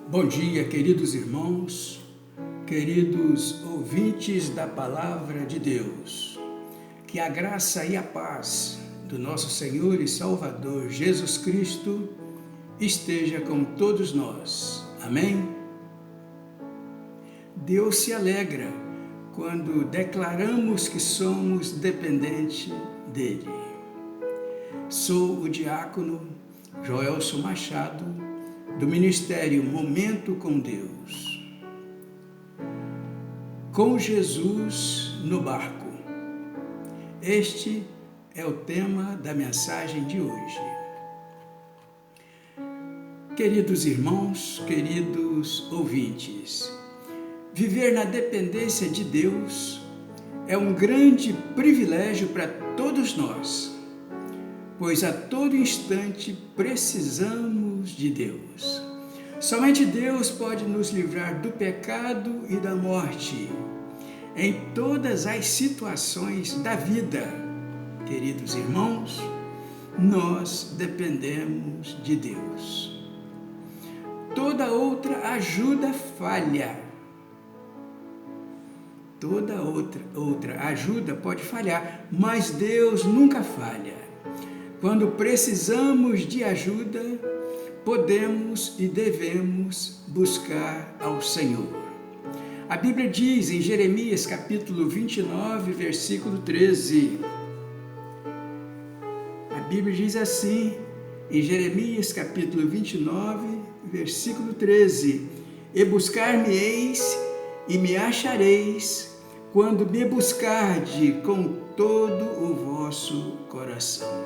Bom dia, queridos irmãos, queridos ouvintes da Palavra de Deus. Que a graça e a paz do nosso Senhor e Salvador Jesus Cristo esteja com todos nós. Amém? Deus se alegra quando declaramos que somos dependentes dEle. Sou o diácono Joelson Machado, do Ministério Momento com Deus. Com Jesus no barco. Este é o tema da mensagem de hoje. Queridos irmãos, queridos ouvintes, viver na dependência de Deus é um grande privilégio para todos nós, pois a todo instante precisamos de Deus. Somente Deus pode nos livrar do pecado e da morte em todas as situações da vida. Queridos irmãos, nós dependemos de Deus. Toda outra ajuda falha. Toda outra ajuda pode falhar, mas Deus nunca falha. Quando precisamos de ajuda, podemos e devemos buscar ao Senhor. A Bíblia diz em Jeremias capítulo 29, versículo 13. A Bíblia diz assim, em Jeremias capítulo 29, versículo 13: E buscar-me-eis e me achareis, quando me buscarde com todo o vosso coração.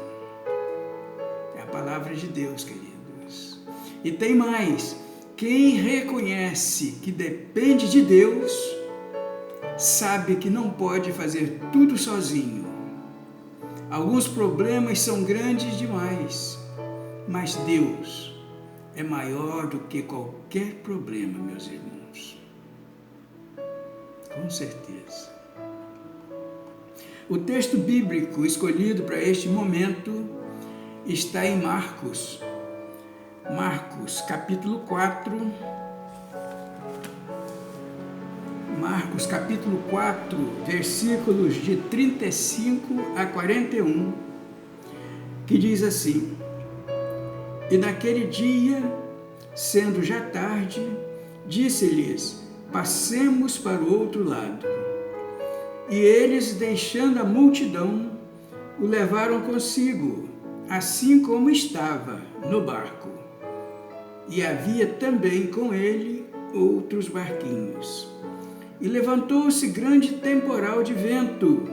É a palavra de Deus, queridos. E tem mais: quem reconhece que depende de Deus, sabe que não pode fazer tudo sozinho. Alguns problemas são grandes demais, mas Deus é maior do que qualquer problema, meus irmãos. Com certeza. O texto bíblico escolhido para este momento está em Marcos capítulo 4. Marcos capítulo 4, versículos de 35 a 41, que diz assim: E naquele dia, sendo já tarde, disse-lhes: Passemos para o outro lado. E eles, deixando a multidão, o levaram consigo, assim como estava no barco. E havia também com ele outros barquinhos. E levantou-se grande temporal de vento,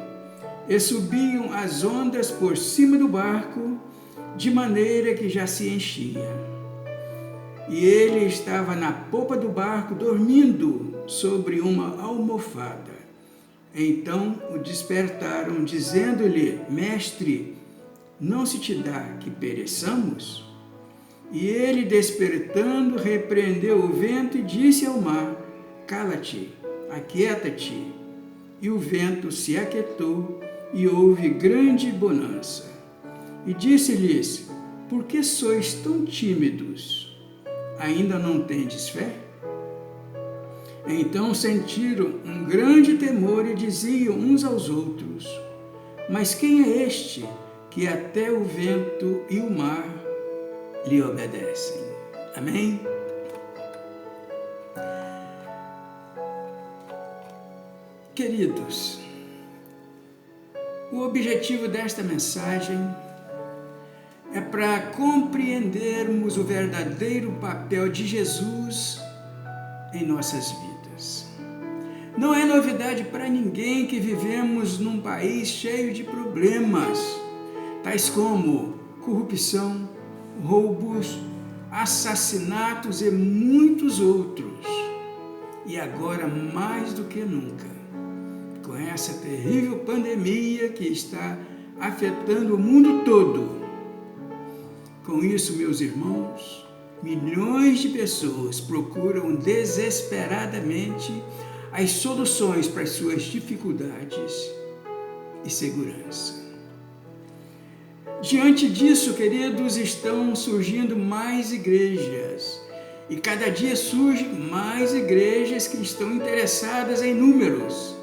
e subiam as ondas por cima do barco, de maneira que já se enchia. E ele estava na popa do barco, dormindo sobre uma almofada. Então o despertaram, dizendo-lhe: Mestre, não se te dá que pereçamos? E ele, despertando, repreendeu o vento e disse ao mar: Cala-te, aquieta-te. E o vento se aquietou e houve grande bonança. E disse-lhes: Por que sois tão tímidos? Ainda não tendes fé? Então sentiram um grande temor e diziam uns aos outros: Mas quem é este que até o vento e o mar lhe obedecem? Amém? Queridos, o objetivo desta mensagem é para compreendermos o verdadeiro papel de Jesus em nossas vidas. Não é novidade para ninguém que vivemos num país cheio de problemas, tais como corrupção, roubos, assassinatos e muitos outros. E agora, mais do que nunca, com essa terrível pandemia que está afetando o mundo todo. Com isso, meus irmãos, milhões de pessoas procuram desesperadamente as soluções para as suas dificuldades e segurança. Diante disso, queridos, estão surgindo mais igrejas E cada dia surgem mais igrejas que estão interessadas em números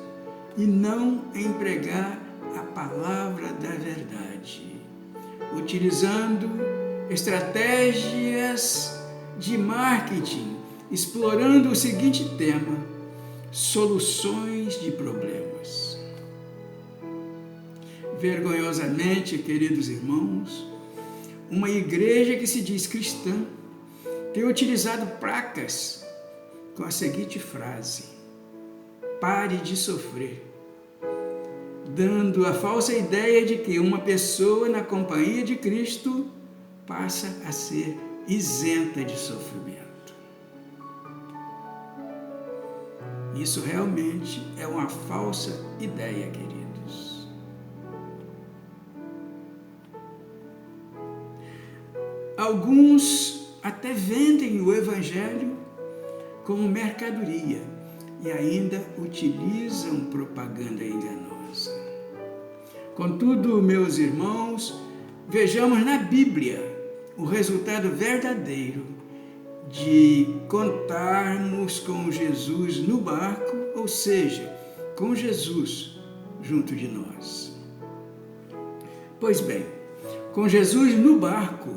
e não em pregar a palavra da verdade, utilizando estratégias de marketing, explorando o seguinte tema: soluções de problemas. Vergonhosamente, queridos irmãos, uma igreja que se diz cristã tem utilizado placas com a seguinte frase: pare de sofrer, dando a falsa ideia de que uma pessoa na companhia de Cristo passa a ser isenta de sofrimento. Isso realmente é uma falsa ideia, queridos. Alguns até vendem o Evangelho como mercadoria e ainda utilizam propaganda enganosa. Contudo, meus irmãos, vejamos na Bíblia o resultado verdadeiro de contarmos com Jesus no barco, ou seja, com Jesus junto de nós. Pois bem, com Jesus no barco,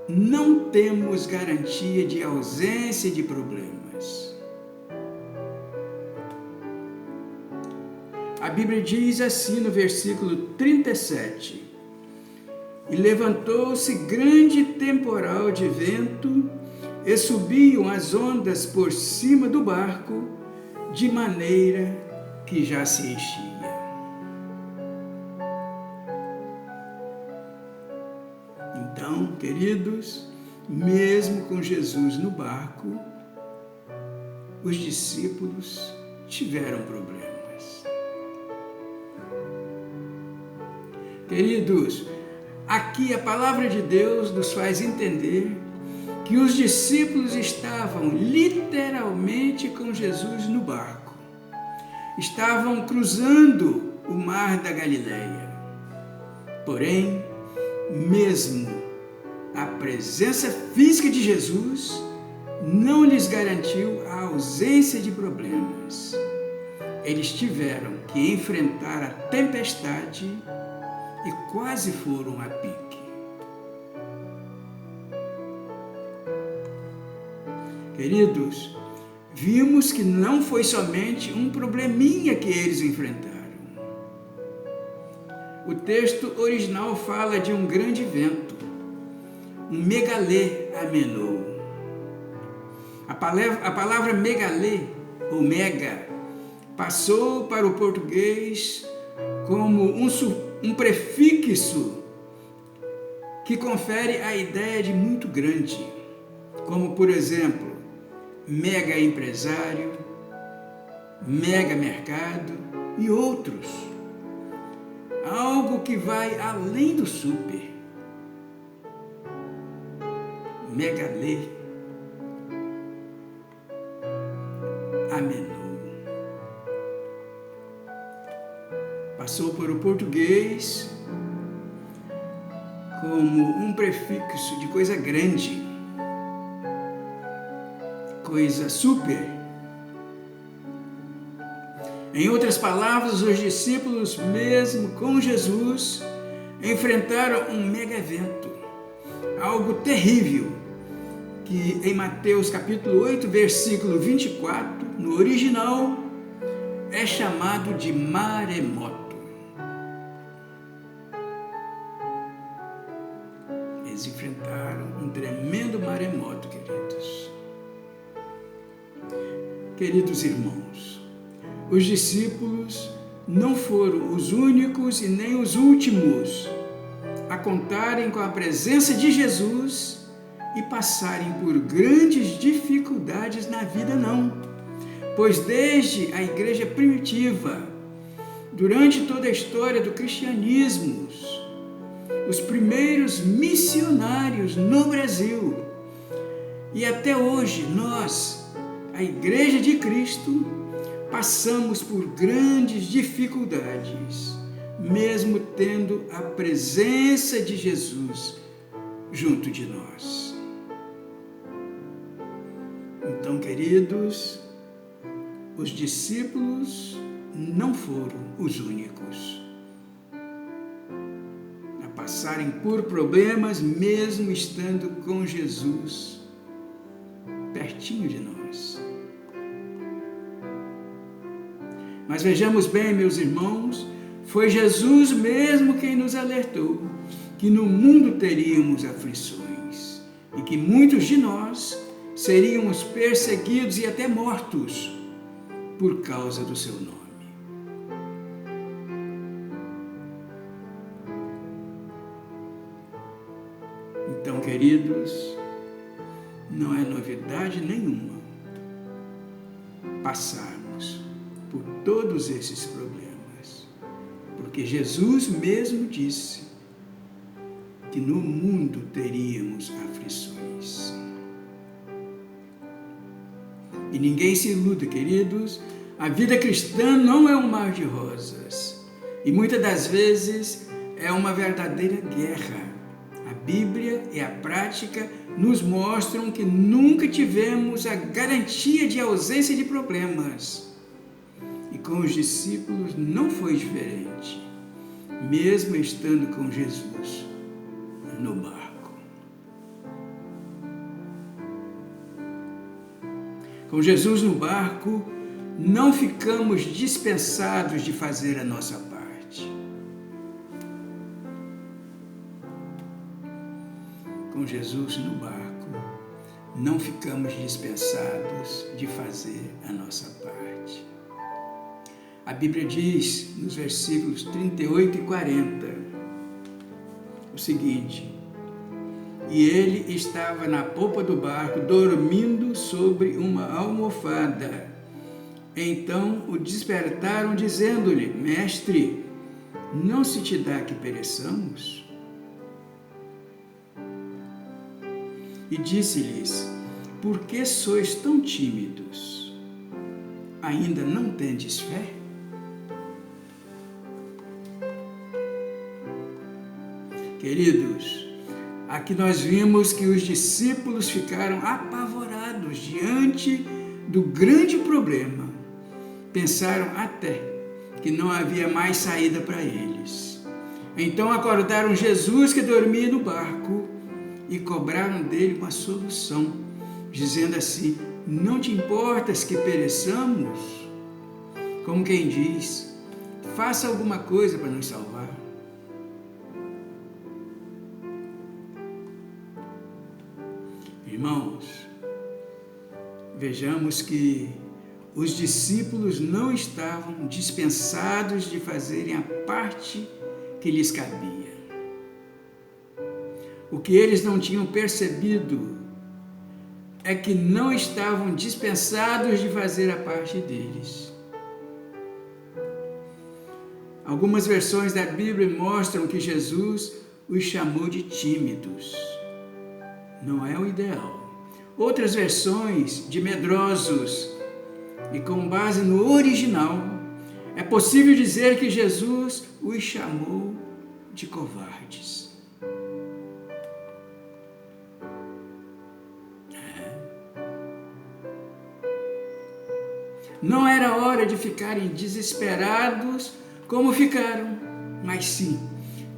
não temos garantia de ausência de problemas. A Bíblia diz assim no versículo 37: e levantou-se grande temporal de vento, e subiam as ondas por cima do barco, de maneira que já se enchia. Então, queridos, mesmo com Jesus no barco, os discípulos tiveram problemas. Queridos, aqui a palavra de Deus nos faz entender que os discípulos estavam literalmente com Jesus no barco. Estavam cruzando o mar da Galileia. Porém, mesmo a presença física de Jesus não lhes garantiu a ausência de problemas. Eles tiveram que enfrentar a tempestade e quase foram a pique. Queridos, vimos que não foi somente um probleminha que eles enfrentaram. O texto original fala de um grande vento, um megalê amenou. A palavra megalê, ou mega, passou para o português como um prefixo que confere a ideia de muito grande, como, por exemplo, mega empresário, mega mercado e outros. Algo que vai além do super. Megalê amenou. Passou para o português como um prefixo de coisa grande, coisa super. Em outras palavras, os discípulos, mesmo com Jesus, enfrentaram um mega evento, algo terrível, que em Mateus capítulo 8, versículo 24, no original, é chamado de maremoto. Eles enfrentaram um tremendo maremoto, queridos. Queridos irmãos, os discípulos não foram os únicos e nem os últimos a contarem com a presença de Jesus e passarem por grandes dificuldades na vida, não. Pois desde a igreja primitiva, durante toda a história do cristianismo, os primeiros missionários no Brasil e até hoje nós, a Igreja de Cristo, passamos por grandes dificuldades, mesmo tendo a presença de Jesus junto de nós. Então, queridos, os discípulos não foram os únicos a passarem por problemas, mesmo estando com Jesus pertinho de nós. Mas vejamos bem, meus irmãos, foi Jesus mesmo quem nos alertou que no mundo teríamos aflições e que muitos de nós seríamos perseguidos e até mortos por causa do seu nome. Então, queridos, não é novidade nenhuma passarmos por todos esses problemas, porque Jesus mesmo disse que no mundo teríamos aflições. E ninguém se iluda, queridos, a vida cristã não é um mar de rosas, e muitas das vezes é uma verdadeira guerra. A Bíblia e a prática nos mostram que nunca tivemos a garantia de ausência de problemas. E com os discípulos não foi diferente, mesmo estando com Jesus no barco. Com Jesus no barco, não ficamos dispensados de fazer a nossa parte. Com Jesus no barco, não ficamos dispensados de fazer a nossa parte. A Bíblia diz, nos versículos 38 e 40, o seguinte: e ele estava na popa do barco, dormindo sobre uma almofada. Então o despertaram, dizendo-lhe: Mestre, não se te dá que pereçamos? E disse-lhes: por que sois tão tímidos? Ainda não tendes fé? Queridos, aqui nós vimos que os discípulos ficaram apavorados diante do grande problema. Pensaram até que não havia mais saída para eles. Então acordaram Jesus, que dormia no barco, e cobraram dele uma solução, dizendo assim: não te importas que pereçamos? Como quem diz: faça alguma coisa para nos salvar. Irmãos, vejamos que os discípulos não estavam dispensados de fazerem a parte que lhes cabia. O que eles não tinham percebido é que não estavam dispensados de fazer a parte deles. Algumas versões da Bíblia mostram que Jesus os chamou de tímidos. Não é o ideal. Outras versões de medrosos. E com base no original, é possível dizer que Jesus os chamou de covardes. Não era hora de ficarem desesperados como ficaram, mas sim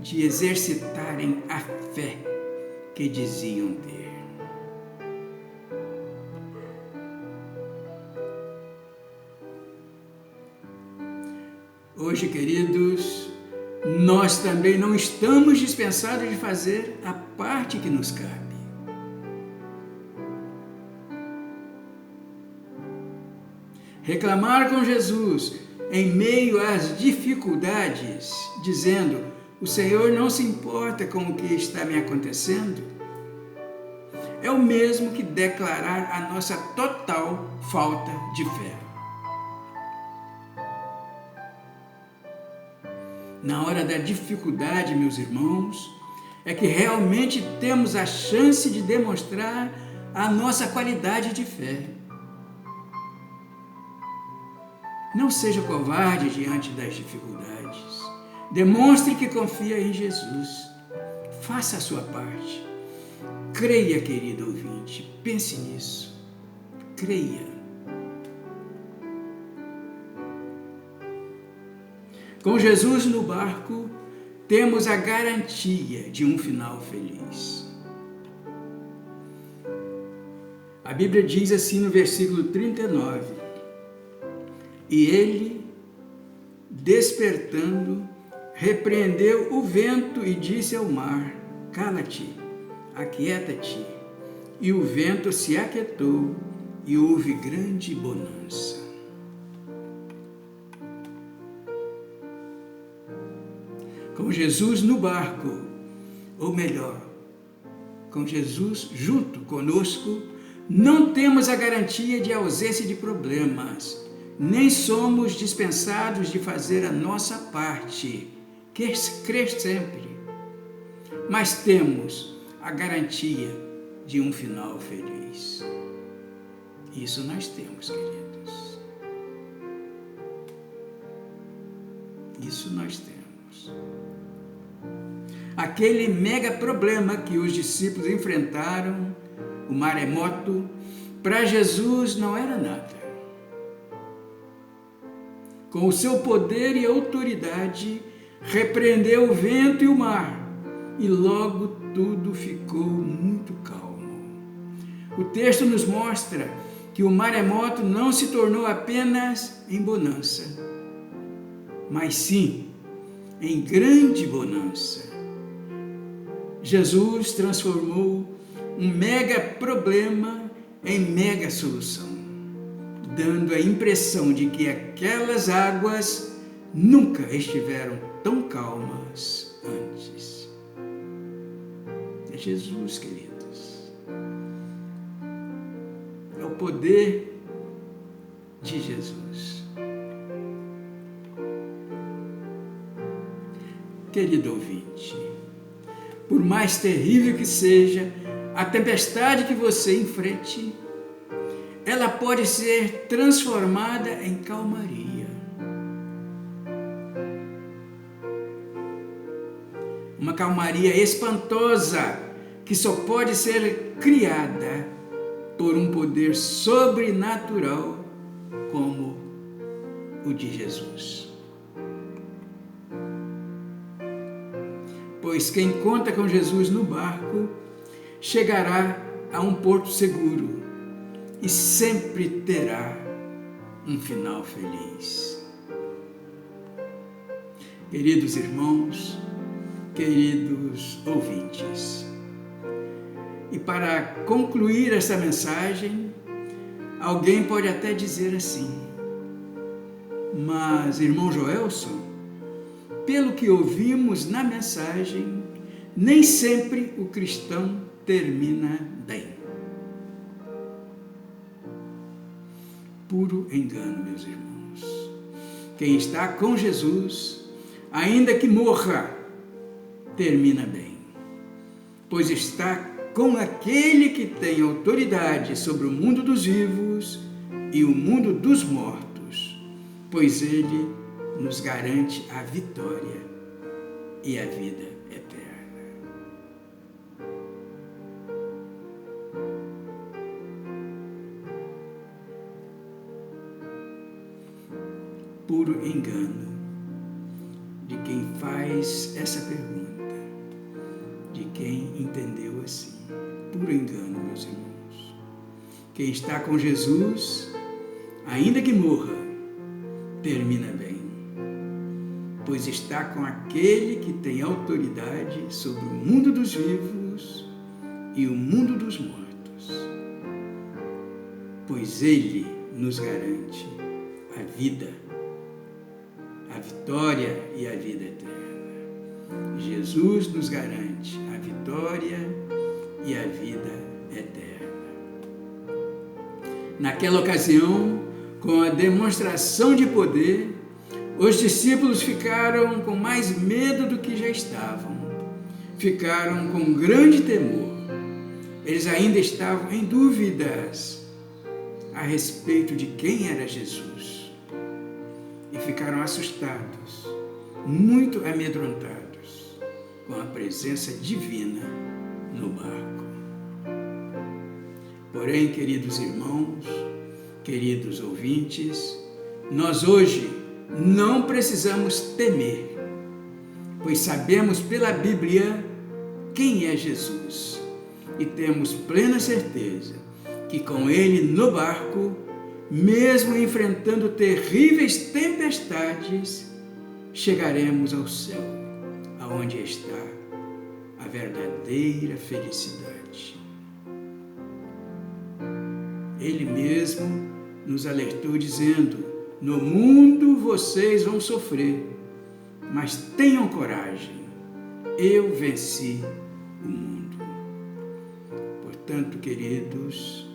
de exercitarem a fé que diziam ter. Hoje, queridos, nós também não estamos dispensados de fazer a parte que nos cabe. Reclamar com Jesus em meio às dificuldades, dizendo: o Senhor não se importa com o que está me acontecendo, é o mesmo que declarar a nossa total falta de fé. Na hora da dificuldade, meus irmãos, é que realmente temos a chance de demonstrar a nossa qualidade de fé. Não seja covarde diante das dificuldades. Demonstre que confia em Jesus. Faça a sua parte. Creia, querido ouvinte, pense nisso. creia. Com Jesus no barco, temos a garantia de um final feliz. A Bíblia diz assim no versículo 39: e ele, despertando, repreendeu o vento e disse ao mar: cala-te, aquieta-te. E o vento se aquietou e houve grande bonança. Com Jesus no barco, ou melhor, com Jesus junto conosco, não temos a garantia de ausência de problemas, nem somos dispensados de fazer a nossa parte, crer sempre, mas temos a garantia de um final feliz. Isso nós temos, queridos. Isso nós temos. Aquele mega problema que os discípulos enfrentaram, o maremoto, para Jesus não era nada. Com o seu poder e autoridade, repreendeu o vento e o mar, e logo tudo ficou muito calmo. O texto nos mostra que o maremoto não se tornou apenas em bonança, mas sim em grande bonança. Jesus transformou um mega problema em mega solução, dando a impressão de que aquelas águas nunca estiveram tão calmas antes. É Jesus, queridos. É o poder de Jesus. Querido ouvinte, por mais terrível que seja a tempestade que você enfrente, ela pode ser transformada em calmaria. Uma calmaria espantosa que só pode ser criada por um poder sobrenatural como o de Jesus. Pois quem conta com Jesus no barco chegará a um porto seguro e sempre terá um final feliz. Queridos irmãos, queridos ouvintes, e para concluir essa mensagem, alguém pode até dizer assim: mas, irmão Joelson, pelo que ouvimos na mensagem, nem sempre o cristão termina bem. Puro engano, meus irmãos. Quem está com Jesus, ainda que morra, termina bem, pois está com aquele que tem autoridade sobre o mundo dos vivos e o mundo dos mortos, pois ele nos garante a vitória e a vida eterna. Puro engano de quem faz essa pergunta, de quem entendeu assim. Puro engano, meus irmãos. Quem está com Jesus, ainda que morra, termina bem, pois está com aquele que tem autoridade sobre o mundo dos vivos e o mundo dos mortos, pois ele nos garante a vida, a vitória e a vida eterna. Jesus nos garante a vitória e a vida eterna. Naquela ocasião, com a demonstração de poder, os discípulos ficaram com mais medo do que já estavam. Ficaram com grande temor. Eles ainda estavam em dúvidas a respeito de quem era Jesus. E ficaram assustados, muito amedrontados, com a presença divina no barco. Porém, queridos irmãos, queridos ouvintes, nós hoje não precisamos temer, pois sabemos pela Bíblia quem é Jesus e temos plena certeza que com Ele no barco, mesmo enfrentando terríveis tempestades, chegaremos ao céu, aonde está a verdadeira felicidade. Ele mesmo nos alertou dizendo: no mundo vocês vão sofrer, mas tenham coragem, eu venci o mundo. Portanto, queridos,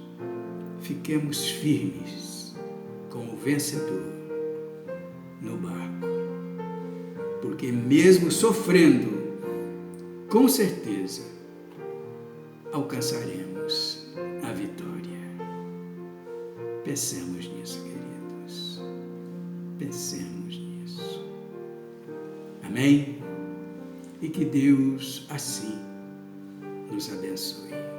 fiquemos firmes com o vencedor no barco, porque mesmo sofrendo, com certeza alcançaremos a vitória. Pensemos nisso, queridos. Pensemos nisso. Amém? E que Deus assim nos abençoe.